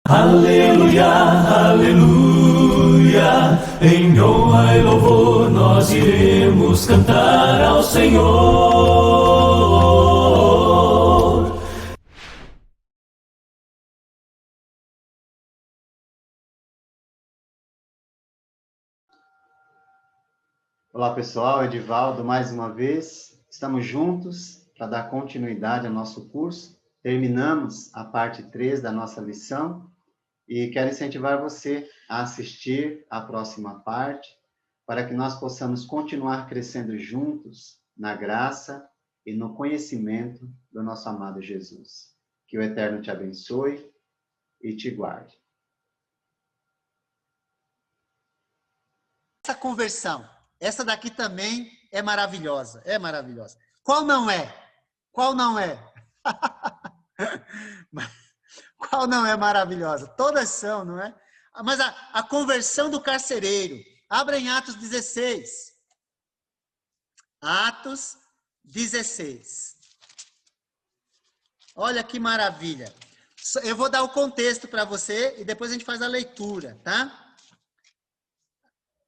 Aleluia, aleluia, em honra e louvor nós iremos cantar ao Senhor. Olá pessoal, Edivaldo mais uma vez, estamos juntos para dar continuidade ao nosso curso. Terminamos a parte 3 da nossa lição e quero incentivar você a assistir à próxima parte para que nós possamos continuar crescendo juntos na graça e no conhecimento do nosso amado Jesus. Que o Eterno te abençoe e te guarde. Essa conversão, essa daqui também é maravilhosa, Qual não é? Qual não é? Qual não é maravilhosa? Todas são, não é? Mas a conversão do carcereiro. Abra em Atos 16. Atos 16. Olha que maravilha. Eu vou dar o contexto para você e depois a gente faz a leitura, tá?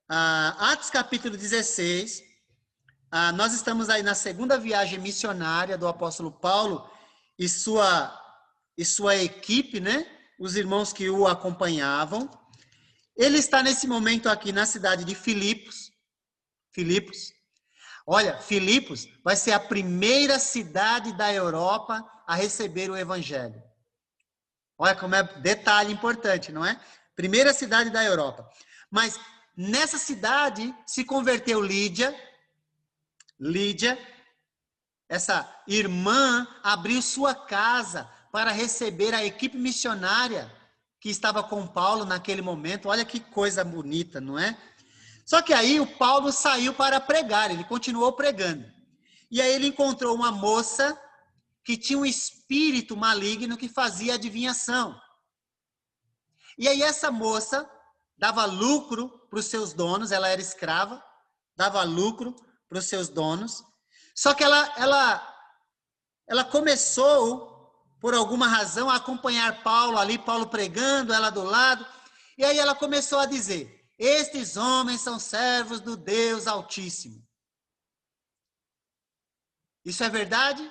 Atos capítulo 16. Nós estamos aí na segunda viagem missionária do apóstolo Paulo e sua equipe, né? Os irmãos que o acompanhavam. Ele está nesse momento aqui na cidade de Filipos. Olha, Filipos vai ser a primeira cidade da Europa a receber o evangelho. Olha como é detalhe importante, não é? Primeira cidade da Europa. Mas nessa cidade se converteu Lídia, essa irmã abriu sua casa para receber a equipe missionária que estava com Paulo naquele momento. Olha que coisa bonita, não é? Só que aí o Paulo saiu para pregar, ele continuou pregando. E aí ele encontrou uma moça que tinha um espírito maligno que fazia adivinhação. E aí essa moça dava lucro para os seus donos, ela era escrava, dava lucro para os seus donos. Só que ela começou, por alguma razão, a acompanhar Paulo ali, Paulo pregando, ela do lado. E aí ela começou a dizer: estes homens são servos do Deus Altíssimo. Isso é verdade?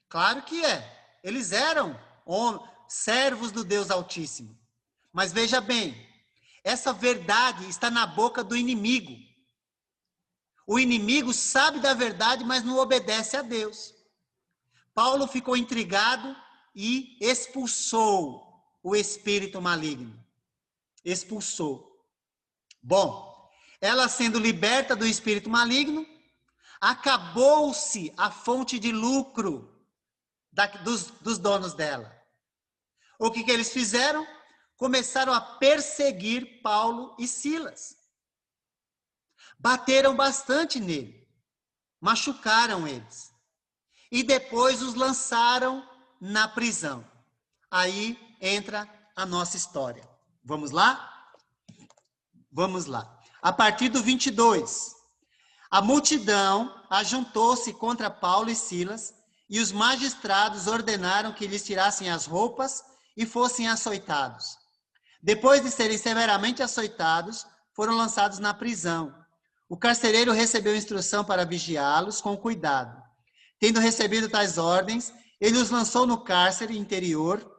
Claro que é. Eles eram servos do Deus Altíssimo. Mas veja bem, essa verdade está na boca do inimigo. O inimigo sabe da verdade, mas não obedece a Deus. Paulo ficou intrigado e expulsou o espírito maligno. Expulsou. Bom, ela sendo liberta do espírito maligno, acabou-se a fonte de lucro dos donos dela. O que eles fizeram? Começaram a perseguir Paulo e Silas. Bateram bastante nele, machucaram eles. E depois os lançaram na prisão. Aí entra a nossa história. Vamos lá? Vamos lá. A partir do 22. A multidão ajuntou-se contra Paulo e Silas, e os magistrados ordenaram que lhes tirassem as roupas e fossem açoitados. Depois de serem severamente açoitados, foram lançados na prisão. O carcereiro recebeu instrução para vigiá-los com cuidado. Tendo recebido tais ordens, ele os lançou no cárcere interior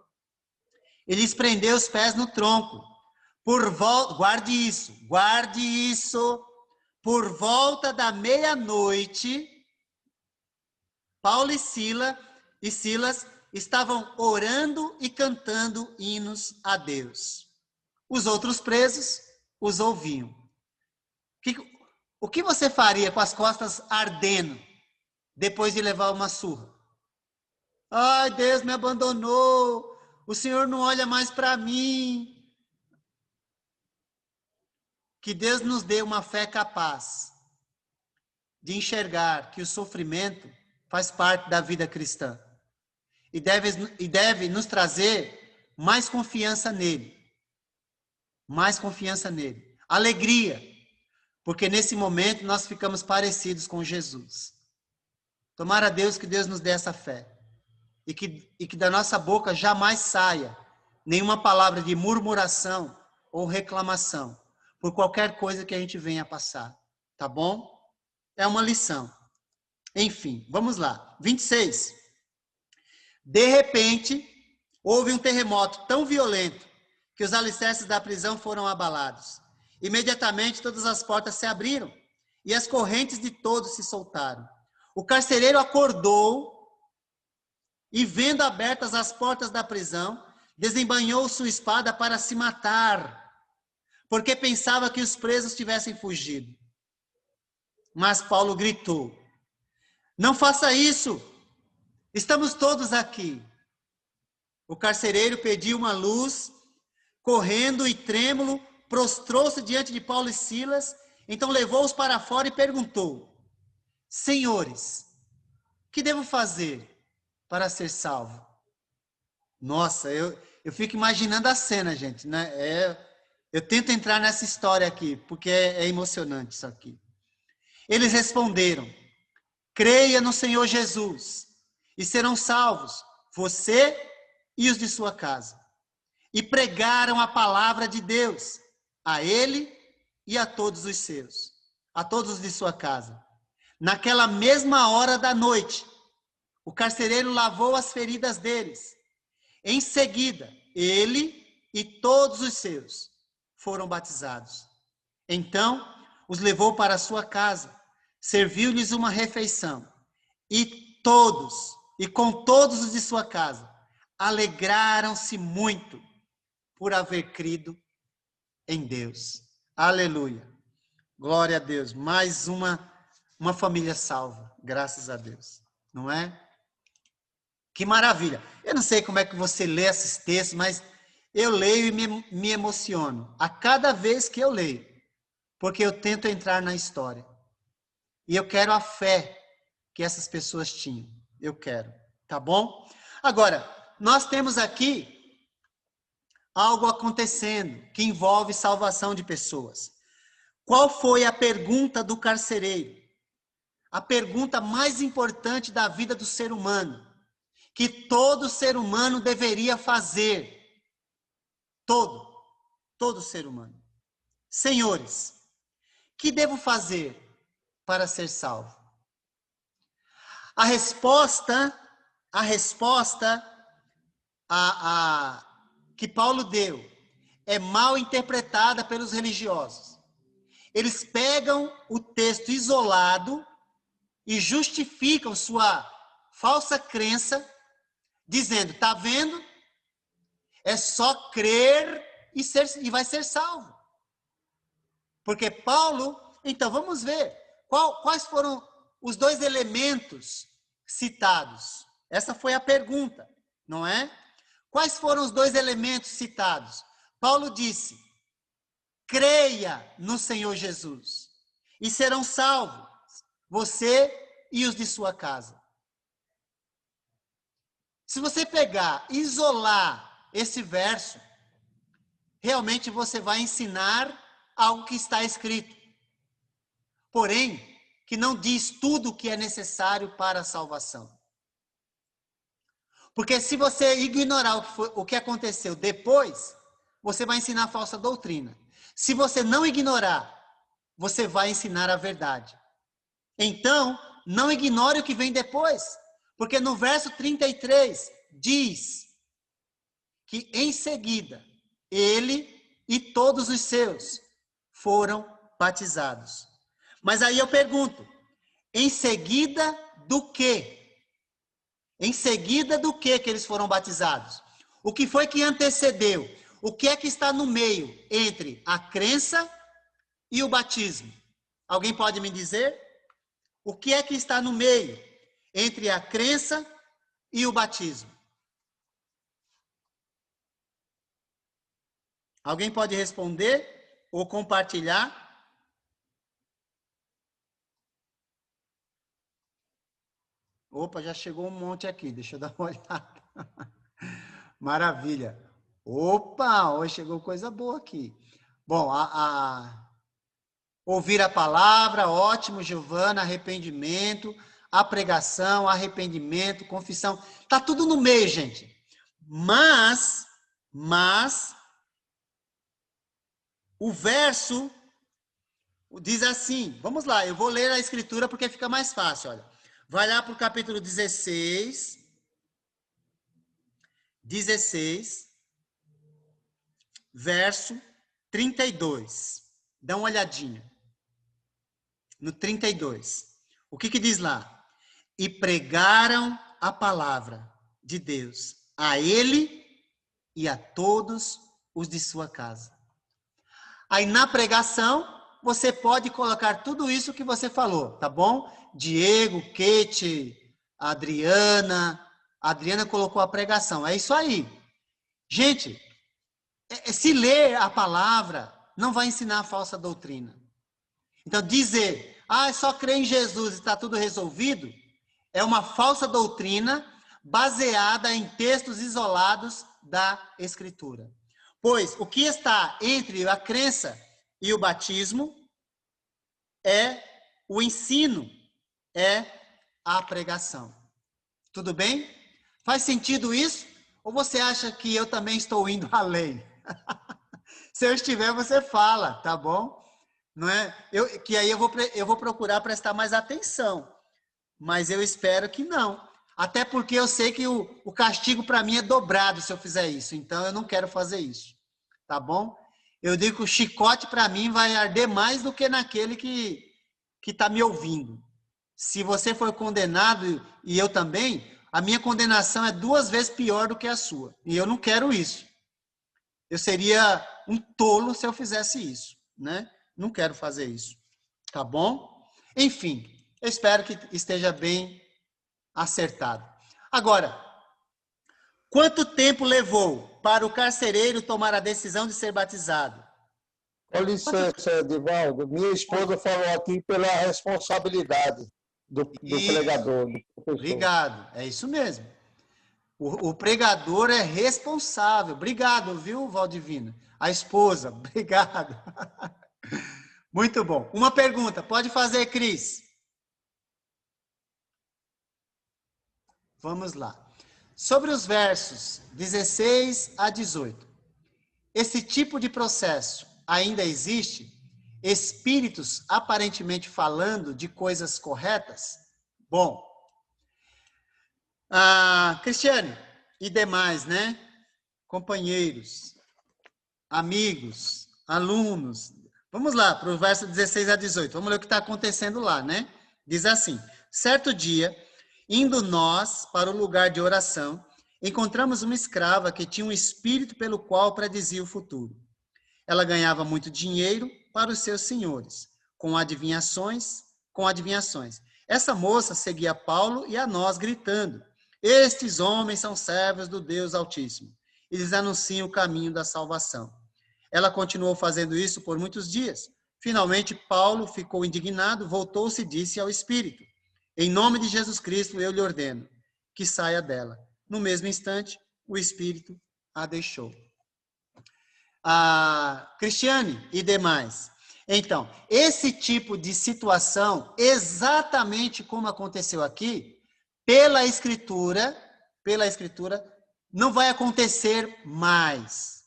e lhes prendeu os pés no tronco. Guarde isso. Por volta da meia-noite, Paulo e Silas estavam orando e cantando hinos a Deus. Os outros presos os ouviam. O que você faria com as costas ardendo depois de levar uma surra? Ai, Deus me abandonou. O Senhor não olha mais para mim. Que Deus nos dê uma fé capaz de enxergar que o sofrimento faz parte da vida cristã. E deve nos trazer mais confiança nele. Mais confiança nele. Alegria. Porque nesse momento nós ficamos parecidos com Jesus. Tomara a Deus que Deus nos dê essa fé. E que da nossa boca jamais saia nenhuma palavra de murmuração ou reclamação por qualquer coisa que a gente venha passar, tá bom? É uma lição. Enfim, vamos lá. 26. De repente, houve um terremoto tão violento que os alicerces da prisão foram abalados. Imediatamente, todas as portas se abriram e as correntes de todos se soltaram. O carcereiro acordou e, vendo abertas as portas da prisão, desembainhou sua espada para se matar, porque pensava que os presos tivessem fugido. Mas Paulo gritou: não faça isso, estamos todos aqui. O carcereiro pediu uma luz, correndo e trêmulo, prostrou-se diante de Paulo e Silas, então levou-os para fora e perguntou: senhores, o que devo fazer para ser salvo? Nossa, eu fico imaginando a cena, gente, né? Eu tento entrar nessa história aqui, porque é emocionante isso aqui. Eles responderam: creia no Senhor Jesus e serão salvos, você e os de sua casa. E pregaram a palavra de Deus a ele e a todos os seus, a todos de sua casa. Naquela mesma hora da noite, o carcereiro lavou as feridas deles. Em seguida, ele e todos os seus foram batizados. Então, os levou para a sua casa, serviu-lhes uma refeição, e com todos os de sua casa, alegraram-se muito por haver crido em Deus. Aleluia. Glória a Deus. Mais uma família salva, graças a Deus. Não é? Que maravilha. Eu não sei como é que você lê esses textos, mas eu leio e me emociono a cada vez que eu leio, porque eu tento entrar na história. E eu quero a fé que essas pessoas tinham. Eu quero. Tá bom? Agora, nós temos aqui algo acontecendo que envolve salvação de pessoas. Qual foi a pergunta do carcereiro? A pergunta mais importante da vida do ser humano, que todo ser humano deveria fazer. Todo ser humano. Senhores, que devo fazer para ser salvo? A resposta que Paulo deu é mal interpretada pelos religiosos. Eles pegam o texto isolado e justificam sua falsa crença, dizendo: tá vendo? É só crer e vai ser salvo. Porque Paulo, então vamos ver quais foram os dois elementos citados. Essa foi a pergunta, não é? Quais foram os dois elementos citados? Paulo disse: creia no Senhor Jesus e serão salvos, você e os de sua casa. Se você pegar, isolar esse verso, realmente você vai ensinar algo que está escrito. Porém, que não diz tudo o que é necessário para a salvação. Porque se você ignorar o que aconteceu depois, você vai ensinar falsa doutrina. Se você não ignorar, você vai ensinar a verdade. Então, não ignore o que vem depois. Porque no verso 33 diz que em seguida ele e todos os seus foram batizados. Mas aí eu pergunto, em seguida do quê? Em seguida do quê que eles foram batizados? O que foi que antecedeu? O que é que está no meio entre a crença e o batismo? Alguém pode me dizer? O que é que está no meio entre a crença e o batismo? Alguém pode responder ou compartilhar? Opa, já chegou um monte aqui, deixa eu dar uma olhada. Maravilha. Opa, hoje chegou coisa boa aqui. Bom, ouvir a palavra, ótimo, Giovana, arrependimento, a pregação, arrependimento, confissão, tá tudo no meio, gente. Mas Mas o verso diz assim, vamos lá, eu vou ler a escritura porque fica mais fácil, olha. Vai lá para o capítulo 16, verso 32. Dá uma olhadinha. No 32. O que diz lá? E pregaram a palavra de Deus a ele e a todos os de sua casa. Aí na pregação, você pode colocar tudo isso que você falou, tá bom? Diego, Kate, Adriana colocou a pregação. É isso aí. Gente, se ler a palavra, não vai ensinar a falsa doutrina. Então, dizer, só crer em Jesus e está tudo resolvido, é uma falsa doutrina baseada em textos isolados da Escritura. Pois o que está entre a crença e o batismo é o ensino, é a pregação. Tudo bem? Faz sentido isso? Ou você acha que eu também estou indo além? Se eu estiver, você fala, tá bom? Não é? Que aí eu vou procurar prestar mais atenção. Mas eu espero que não. Até porque eu sei que o castigo para mim é dobrado se eu fizer isso. Então eu não quero fazer isso. Tá bom? Eu digo que o chicote para mim vai arder mais do que naquele que está me ouvindo. Se você for condenado e eu também, a minha condenação é 2 vezes pior do que a sua. E eu não quero isso. Eu seria um tolo se eu fizesse isso, né? Não quero fazer isso. Tá bom? Enfim, eu espero que esteja bem acertado. Agora, quanto tempo levou para o carcereiro tomar a decisão de ser batizado? Com licença, Edivaldo. Minha esposa falou aqui pela responsabilidade do pregador, do professor. Obrigado, é isso mesmo. O pregador é responsável. Obrigado, viu, Valdivina? A esposa, obrigado. Muito bom. Uma pergunta, pode fazer, Cris? Vamos lá. Sobre os versos 16 a 18. Esse tipo de processo ainda existe? Espíritos aparentemente falando de coisas corretas? Bom, Cristiane e demais, né? Companheiros, amigos, alunos. Vamos lá para o verso 16 a 18. Vamos ler o que está acontecendo lá, né? Diz assim: certo dia, indo nós para o lugar de oração, encontramos uma escrava que tinha um espírito pelo qual predizia o futuro. Ela ganhava muito dinheiro para os seus senhores, com adivinhações. Essa moça seguia Paulo e a nós, gritando: estes homens são servos do Deus Altíssimo. Eles anunciam o caminho da salvação. Ela continuou fazendo isso por muitos dias. Finalmente, Paulo ficou indignado, voltou-se e disse ao espírito: em nome de Jesus Cristo, eu lhe ordeno que saia dela. No mesmo instante, o espírito a deixou. Cristiane e demais. Então, esse tipo de situação, exatamente como aconteceu aqui, pela Escritura, não vai acontecer mais.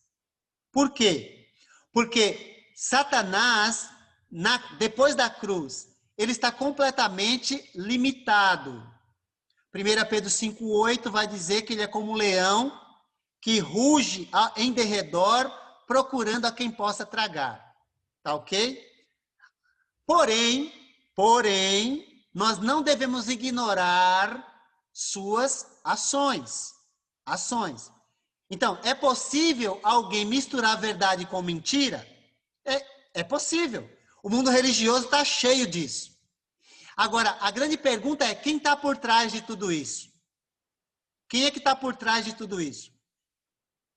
Por quê? Porque Satanás, depois da cruz, ele está completamente limitado. 1 Pedro 5,8 vai dizer que ele é como um leão que ruge em derredor, procurando a quem possa tragar. Tá ok? Porém, nós não devemos ignorar suas ações. Então, é possível alguém misturar verdade com mentira? É possível. O mundo religioso está cheio disso. Agora, a grande pergunta é: quem está por trás de tudo isso? Quem é que está por trás de tudo isso?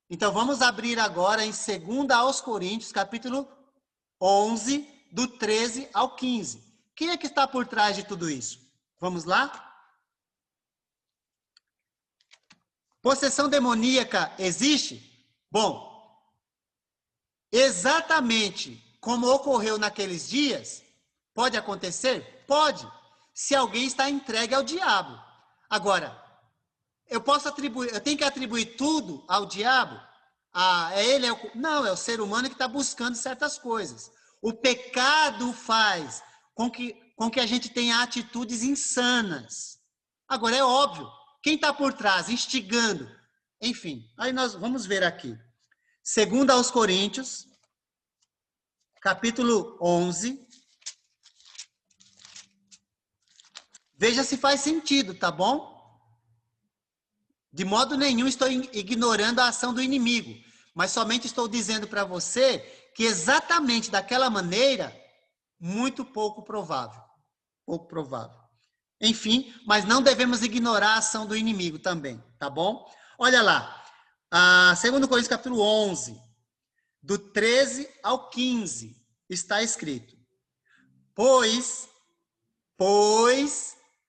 Então, vamos abrir agora em 2 aos Coríntios, capítulo 11, do 13 ao 15. Quem é que está por trás de tudo isso? Vamos lá? Possessão demoníaca existe? Bom, exatamente como ocorreu naqueles dias, pode acontecer? Pode, se alguém está entregue ao diabo. Agora, eu tenho que atribuir tudo ao diabo? ele é o... Não, é o ser humano que está buscando certas coisas. O pecado faz com que a gente tenha atitudes insanas. Agora, é óbvio, quem está por trás, instigando, enfim. Aí nós vamos ver aqui. 2 aos Coríntios, capítulo 11. Veja se faz sentido, tá bom? De modo nenhum estou ignorando a ação do inimigo, mas somente estou dizendo para você que exatamente daquela maneira, muito pouco provável. Pouco provável. Enfim, mas não devemos ignorar a ação do inimigo também, tá bom? Olha lá, 2 Coríntios capítulo 11, do 13 ao 15, está escrito: Pois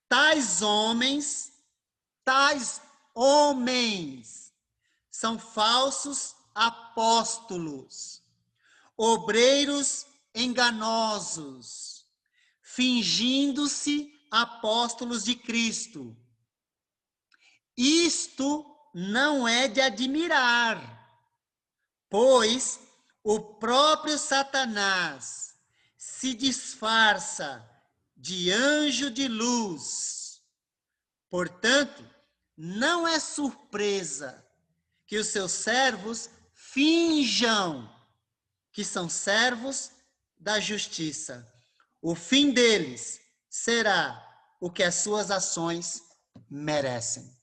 tais homens são falsos apóstolos, obreiros enganosos, fingindo-se apóstolos de Cristo. Isto não é de admirar, pois o próprio Satanás se disfarça de anjo de luz. Portanto, não é surpresa que os seus servos finjam que são servos da justiça. O fim deles será o que as suas ações merecem.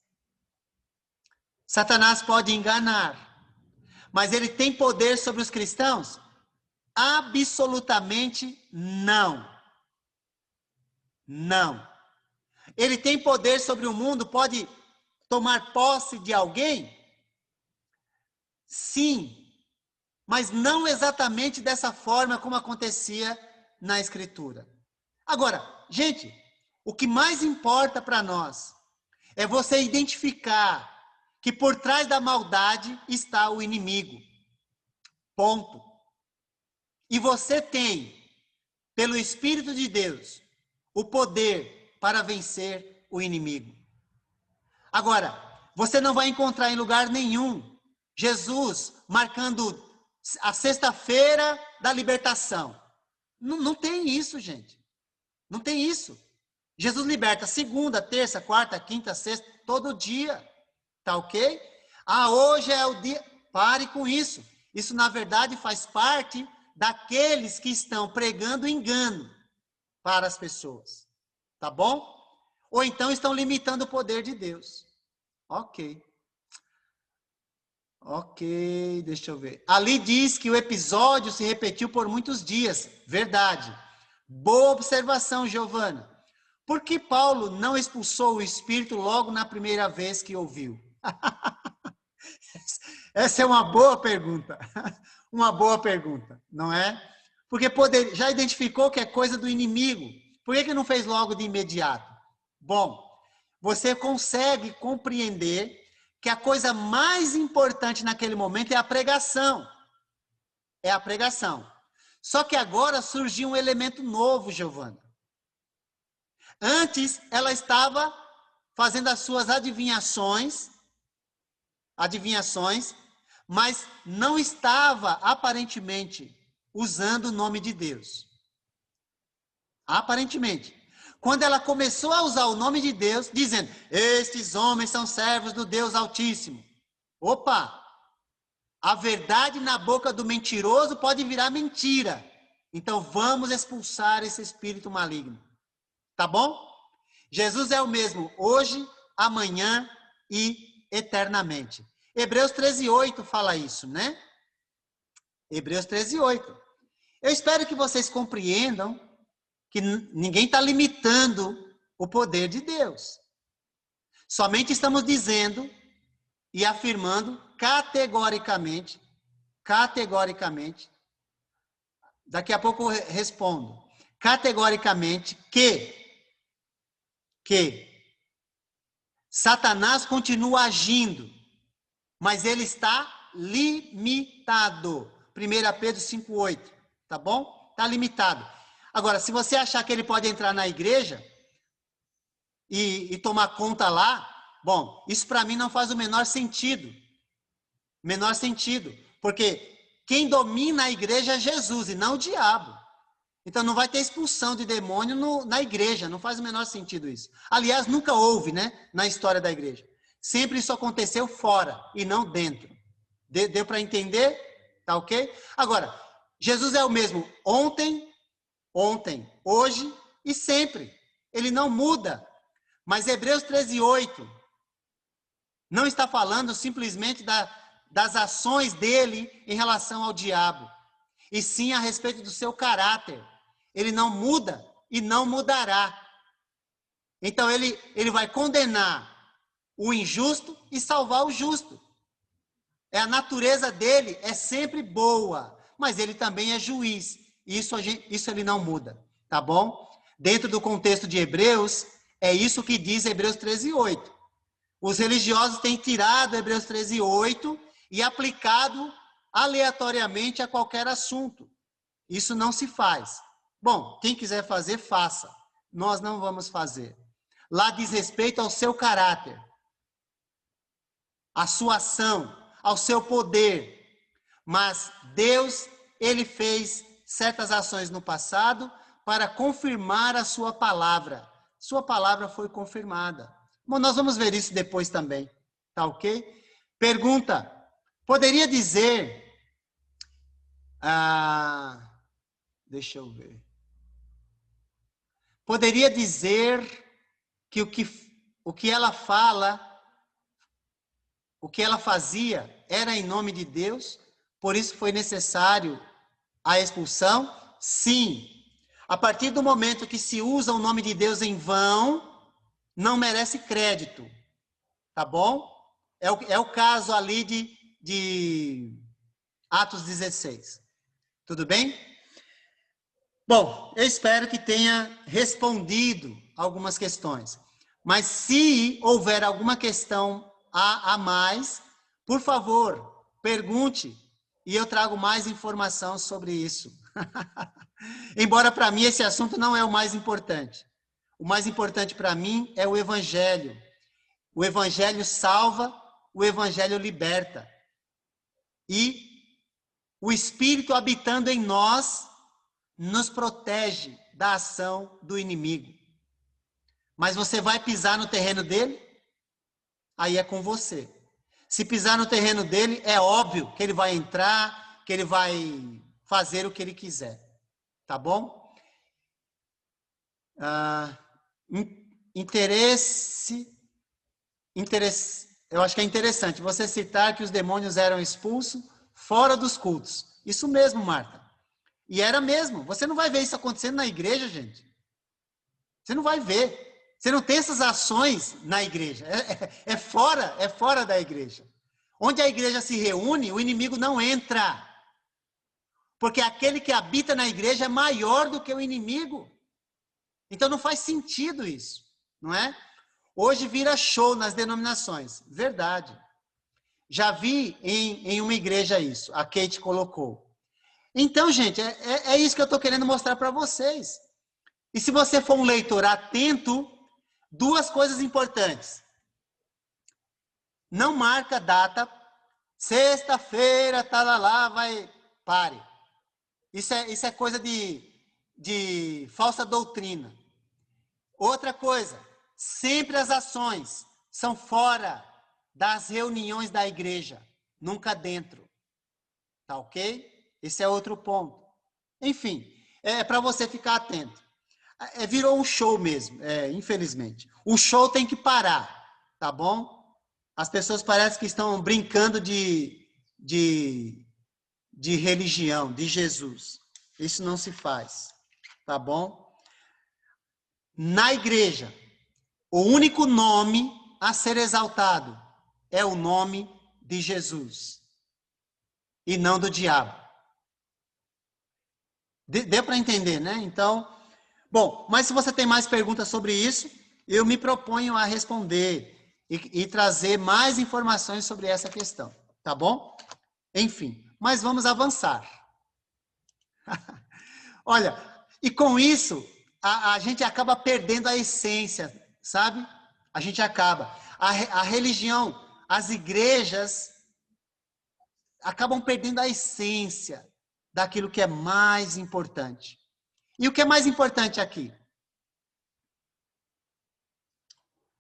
Satanás pode enganar, mas ele tem poder sobre os cristãos? Absolutamente não. Não. Ele tem poder sobre o mundo? Pode tomar posse de alguém? Sim, mas não exatamente dessa forma como acontecia na Escritura. Agora, gente, o que mais importa para nós é você identificar que por trás da maldade está o inimigo. Ponto. E você tem, pelo Espírito de Deus, o poder para vencer o inimigo. Agora, você não vai encontrar em lugar nenhum Jesus marcando a sexta-feira da libertação. Não tem isso, gente. Não tem isso. Jesus liberta segunda, terça, quarta, quinta, sexta, todo dia. Tá ok? Hoje é o dia. Pare com isso. Isso, na verdade, faz parte daqueles que estão pregando engano para as pessoas. Tá bom? Ou então estão limitando o poder de Deus. Ok, deixa eu ver. Ali diz que o episódio se repetiu por muitos dias. Verdade. Boa observação, Giovana. Por que Paulo não expulsou o espírito logo na primeira vez que ouviu? Essa é uma boa pergunta. Uma boa pergunta, não é? Porque já identificou que é coisa do inimigo. Por que não fez logo de imediato? Bom, você consegue compreender que a coisa mais importante naquele momento é a pregação. É a pregação. Só que agora surgiu um elemento novo, Giovana. Antes, ela estava fazendo as suas adivinhações, mas não estava, aparentemente, usando o nome de Deus. Aparentemente. Quando ela começou a usar o nome de Deus, dizendo, estes homens são servos do Deus Altíssimo. Opa! A verdade na boca do mentiroso pode virar mentira. Então vamos expulsar esse espírito maligno. Tá bom? Jesus é o mesmo hoje, amanhã e eternamente. Hebreus 13:8 fala isso, né? Hebreus 13:8. Eu espero que vocês compreendam que ninguém está limitando o poder de Deus. Somente estamos dizendo e afirmando categoricamente, daqui a pouco eu respondo, categoricamente que Satanás continua agindo, mas ele está limitado. 1 Pedro 5:8, tá bom? Está limitado. Agora, se você achar que ele pode entrar na igreja e tomar conta lá, bom, isso para mim não faz o menor sentido. Menor sentido. Porque quem domina a igreja é Jesus e não o diabo. Então não vai ter expulsão de demônio na igreja. Não faz o menor sentido isso. Aliás, nunca houve, né? Na história da igreja. Sempre isso aconteceu fora e não dentro. Deu para entender? Tá ok? Agora, Jesus é o mesmo ontem, hoje e sempre. Ele não muda. Mas Hebreus 13:8 não está falando simplesmente das ações dele em relação ao diabo, e sim a respeito do seu caráter. Ele não muda e não mudará. Então ele vai condenar o injusto e salvar o justo. A natureza dele é sempre boa, mas ele também é juiz. Isso ele não muda, tá bom? Dentro do contexto de Hebreus, é isso que diz Hebreus 13:8. Os religiosos têm tirado Hebreus 13:8 e aplicado aleatoriamente a qualquer assunto. Isso não se faz. Bom, quem quiser fazer, faça. Nós não vamos fazer. Lá diz respeito ao seu caráter, à sua ação, ao seu poder. Mas Deus, ele fez certas ações no passado para confirmar a sua palavra. Sua palavra foi confirmada. Bom, nós vamos ver isso depois também. Tá ok? Pergunta. Poderia dizer... deixa eu ver. Poderia dizer que o que ela fala, o que ela fazia era em nome de Deus, por isso foi necessário a expulsão? Sim. A partir do momento que se usa o nome de Deus em vão, não merece crédito. Tá bom? É o caso ali de Atos 16. Tudo bem? Bom, eu espero que tenha respondido algumas questões. Mas se houver alguma questão a mais, por favor, pergunte e eu trago mais informação sobre isso. Embora para mim esse assunto não é o mais importante. O mais importante para mim é o Evangelho. O Evangelho salva, o Evangelho liberta. E o Espírito habitando em nós nos protege da ação do inimigo. Mas você vai pisar no terreno dele? Aí é com você. Se pisar no terreno dele, é óbvio que ele vai entrar, que ele vai fazer o que ele quiser. Tá bom? Eu acho que é interessante você citar que os demônios eram expulsos fora dos cultos. Isso mesmo, Marta. E era mesmo. Você não vai ver isso acontecendo na igreja, gente. Você não vai ver. Você não tem essas ações na igreja. É fora da igreja. Onde a igreja se reúne, o inimigo não entra. Porque aquele que habita na igreja é maior do que o inimigo. Então não faz sentido isso, não é? Hoje vira show nas denominações. Verdade. Já vi em uma igreja isso. A Kate colocou. Então, gente, é isso que eu estou querendo mostrar para vocês. E se você for um leitor atento, duas coisas importantes. Não marca data. Sexta-feira, talalá, vai... Pare. Isso é coisa de falsa doutrina. Outra coisa, sempre as ações são fora das reuniões da igreja, nunca dentro. Tá ok? Esse é outro ponto. Enfim, é para você ficar atento. Virou um show mesmo, infelizmente. O show tem que parar, tá bom? As pessoas parecem que estão brincando de religião, de Jesus. Isso não se faz, tá bom? Na igreja, o único nome a ser exaltado é o nome de Jesus e não do diabo. Deu para entender, né? Então, bom, mas se você tem mais perguntas sobre isso, eu me proponho a responder e trazer mais informações sobre essa questão, tá bom? Enfim, mas vamos avançar. Olha, e com isso, a gente acaba perdendo a essência, sabe? A gente acaba. A religião, as igrejas, acabam perdendo a essência daquilo que é mais importante. E o que é mais importante aqui?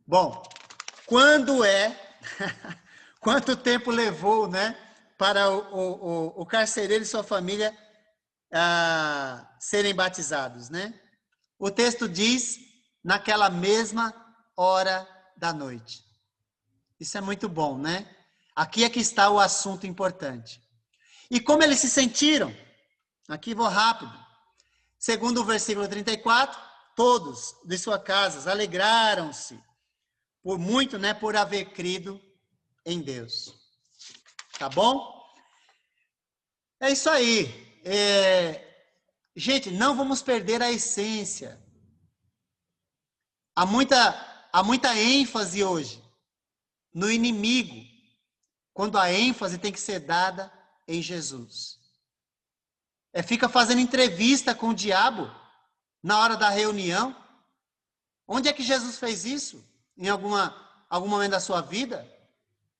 Bom, quanto tempo levou, né, para o carcereiro e sua família serem batizados, né? O texto diz, naquela mesma hora da noite. Isso é muito bom, né? Aqui é que está o assunto importante. E como eles se sentiram? Aqui vou rápido. Segundo o versículo 34, todos de suas casas alegraram-se por muito, né, por haver crido em Deus. Tá bom? É isso aí. Gente, não vamos perder a essência. Há muita ênfase hoje no inimigo, quando a ênfase tem que ser dada em Jesus. Fica fazendo entrevista com o diabo na hora da reunião. Onde é que Jesus fez isso? Em algum momento da sua vida?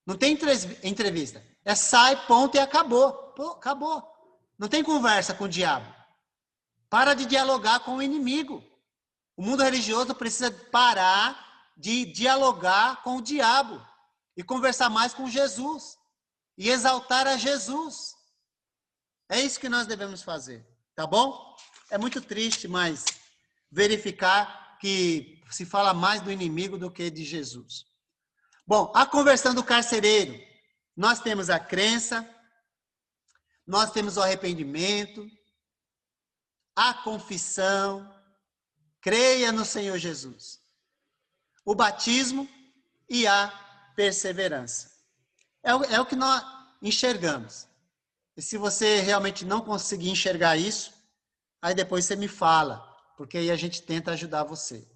Não tem entrevista. Sai, ponto e acabou. Pô, acabou. Não tem conversa com o diabo. Para de dialogar com o inimigo. O mundo religioso precisa parar de dialogar com o diabo e conversar mais com Jesus e exaltar a Jesus. É isso que nós devemos fazer, tá bom? É muito triste, mas verificar que se fala mais do inimigo do que de Jesus. Bom, a conversão do carcereiro. Nós temos a crença, nós temos o arrependimento, a confissão, creia no Senhor Jesus, o batismo e a perseverança. É o que nós enxergamos. E se você realmente não conseguir enxergar isso, aí depois você me fala, porque aí a gente tenta ajudar você.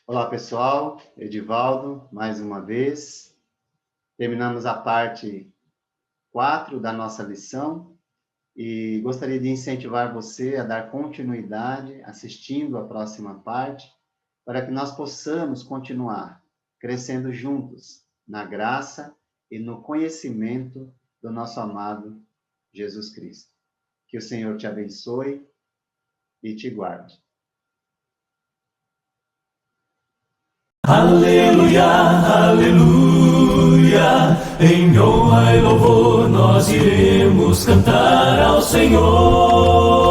Olá, pessoal. Edivaldo, mais uma vez. Terminamos a parte 4 da nossa lição e gostaria de incentivar você a dar continuidade assistindo a próxima parte, para que nós possamos continuar crescendo juntos na graça e no conhecimento do nosso amado Jesus Cristo. Que o Senhor te abençoe e te guarde. Aleluia, aleluia, em honra e louvor nós iremos cantar ao Senhor.